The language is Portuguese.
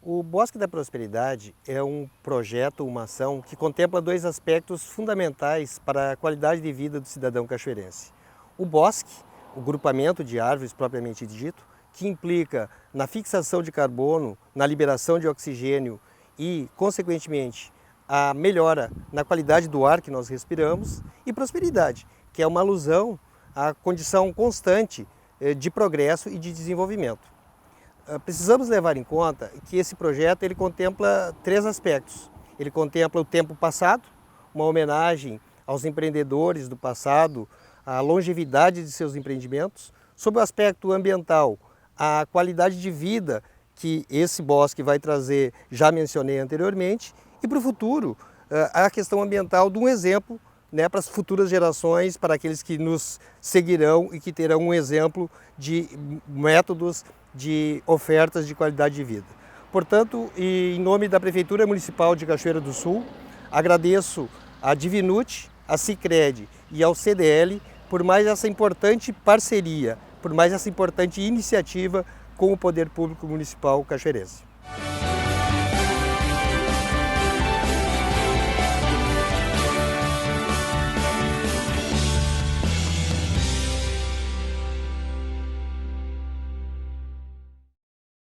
O Bosque da Prosperidade é um projeto, uma ação que contempla dois aspectos fundamentais para a qualidade de vida do cidadão cachoeirense. O bosque, o grupamento de árvores propriamente dito, que implica na fixação de carbono, na liberação de oxigênio e, consequentemente, a melhora na qualidade do ar que nós respiramos, e prosperidade, que é uma alusão à condição constante de progresso e de desenvolvimento. Precisamos levar em conta que esse projeto ele contempla três aspectos. Ele contempla o tempo passado, uma homenagem aos empreendedores do passado, à longevidade de seus empreendimentos. Sob o aspecto ambiental, a qualidade de vida que esse bosque vai trazer, já mencionei anteriormente, e para o futuro, a questão ambiental de um exemplo, né, para as futuras gerações, para aqueles que nos seguirão e que terão um exemplo de métodos de ofertas de qualidade de vida. Portanto, em nome da Prefeitura Municipal de Cachoeira do Sul, agradeço à Divinute, à Sicredi e ao CDL por mais essa importante parceria, por mais essa importante iniciativa com o Poder Público Municipal cachoeirense.